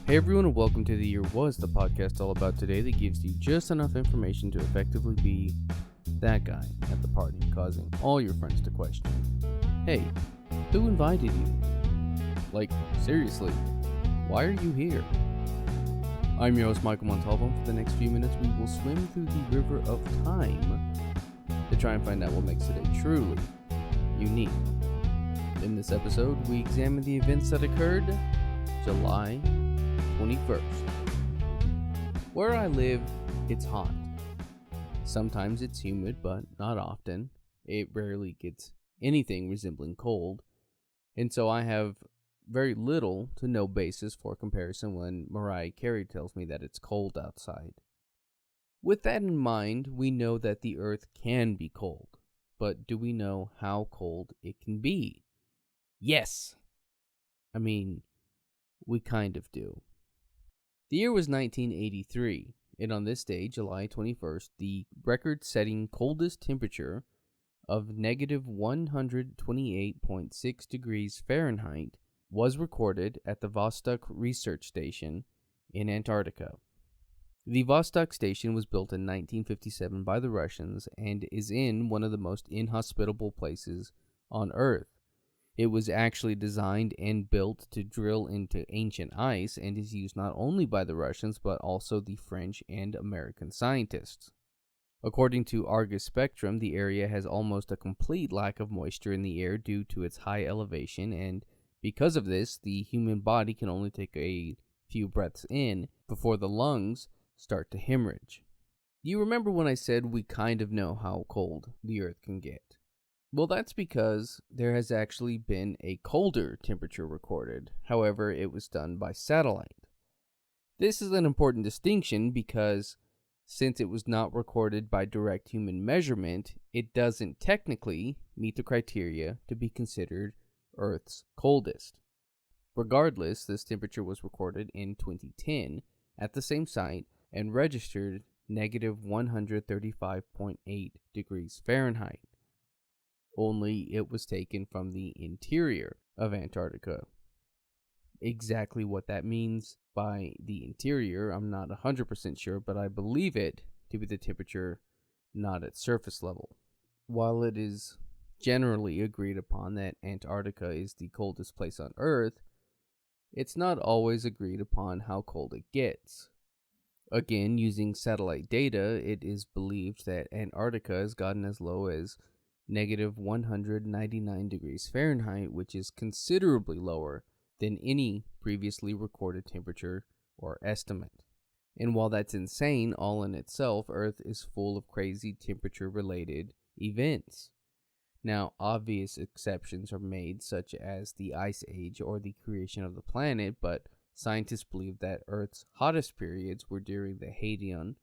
Hey everyone, and welcome to The Year Was, the podcast all about today that gives you just enough information to effectively be that guy at the party, causing all your friends to question, hey, who invited you? Like, seriously, why are you here? I'm your host, Michael Montalvo, and for the next few minutes we will swim through the river of time to try and find out what makes today truly unique. In this episode, we examine the events that occurred July 21st. Where I live, it's hot. Sometimes it's humid, but not often. It rarely gets anything resembling cold, and so I have very little to no basis for comparison when Mariah Carey tells me that it's cold outside. With that in mind, we know that the earth can be cold, but do we know how cold it can be? Yes! We kind of do. The year was 1983, and on this day, July 21st, the record-setting coldest temperature of negative 128.6 degrees Fahrenheit was recorded at the Vostok Research Station in Antarctica. The Vostok Station was built in 1957 by the Russians and is in one of the most inhospitable places on Earth. It was actually designed and built to drill into ancient ice and is used not only by the Russians but also the French and American scientists. According to Argus Spectrum, the area has almost a complete lack of moisture in the air due to its high elevation, and because of this, the human body can only take a few breaths in before the lungs start to hemorrhage. You remember when I said we kind of know how cold the Earth can get? Well, that's because there has actually been a colder temperature recorded. However, it was done by satellite. This is an important distinction because since it was not recorded by direct human measurement, it doesn't technically meet the criteria to be considered Earth's coldest. Regardless, this temperature was recorded in 2010 at the same site and registered negative 135.8 degrees Fahrenheit. Only it was taken from the interior of Antarctica. Exactly what that means by the interior, I'm not 100% sure, but I believe it to be the temperature not at surface level. While it is generally agreed upon that Antarctica is the coldest place on Earth, it's not always agreed upon how cold it gets. Again, using satellite data, it is believed that Antarctica has gotten as low as negative 199 degrees Fahrenheit, which is considerably lower than any previously recorded temperature or estimate. And while that's insane all in itself, Earth is full of crazy temperature-related events. Now, obvious exceptions are made, such as the Ice Age or the creation of the planet, but scientists believe that Earth's hottest periods were during the Hadean,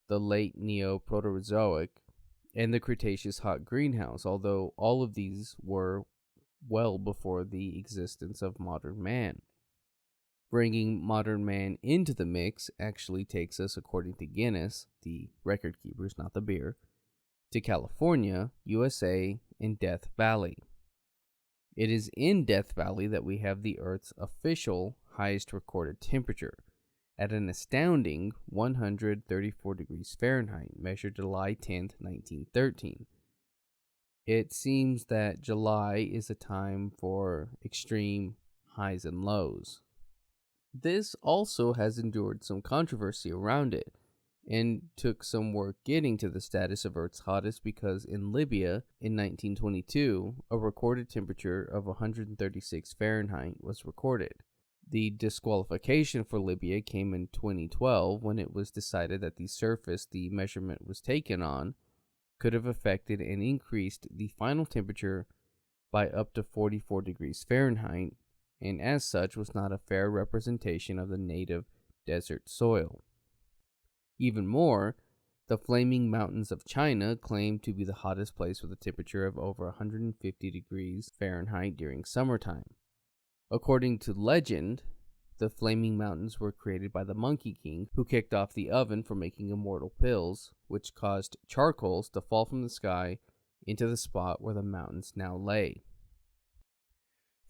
the late Neo-Proterozoic, and the Cretaceous hot greenhouse, although all of these were well before the existence of modern man. Bringing modern man into the mix actually takes us, according to Guinness, the record keepers, not the beer, to California, USA, and Death Valley. It is in Death Valley that we have the Earth's official highest recorded temperature, at an astounding 134 degrees Fahrenheit, measured July 10, 1913. It seems that July is a time for extreme highs and lows. This also has endured some controversy around it, and took some work getting to the status of Earth's hottest because in Libya, in 1922, a recorded temperature of 136 Fahrenheit was recorded. The disqualification for Libya came in 2012 when it was decided that the surface the measurement was taken on could have affected and increased the final temperature by up to 44 degrees Fahrenheit, and as such was not a fair representation of the native desert soil. Even more, the Flaming Mountains of China claim to be the hottest place with a temperature of over 150 degrees Fahrenheit during summertime. According to legend, the Flaming Mountains were created by the Monkey King, who kicked off the oven for making immortal pills, which caused charcoals to fall from the sky into the spot where the mountains now lay.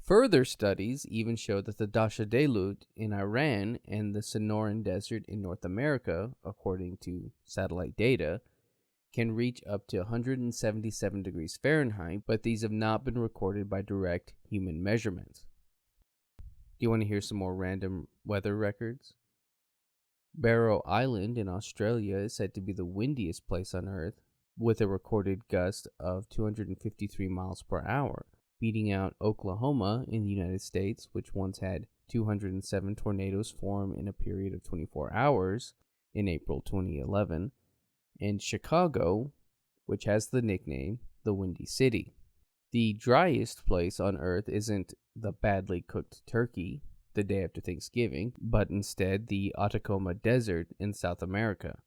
Further studies even show that the Dasha Delut in Iran and the Sonoran Desert in North America, according to satellite data, can reach up to 177 degrees Fahrenheit, but these have not been recorded by direct human measurements. Do you want to hear some more random weather records? Barrow Island in Australia is said to be the windiest place on Earth, with a recorded gust of 253 miles per hour, beating out Oklahoma in the United States, which once had 207 tornadoes form in a period of 24 hours in April 2011, and Chicago, which has the nickname the Windy City. The driest place on Earth isn't the badly cooked turkey the day after Thanksgiving, but instead the Atacama Desert in South America.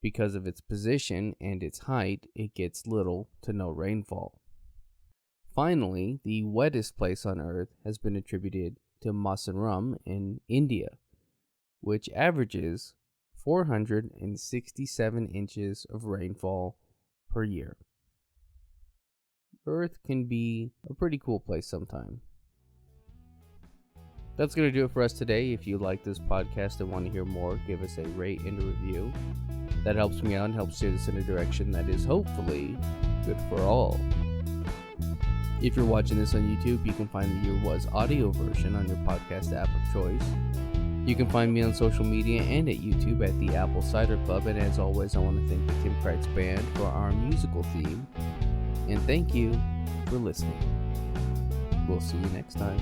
Because of its position and its height, it gets little to no rainfall. Finally, the wettest place on Earth has been attributed to Masaram in India, which averages 467 inches of rainfall per year. Earth can be a pretty cool place sometime. That's going to do it for us today. If you like this podcast and want to hear more, give us a rate and a review. That helps me out and helps steer this in a direction that is hopefully good for all. If you're watching this on YouTube, you can find the Year Was audio version on your podcast app of choice. You can find me on social media and at YouTube at the Apple Cider Club. And as always, I want to thank the Tim Kreitz Band for our musical theme. And thank you for listening. We'll see you next time.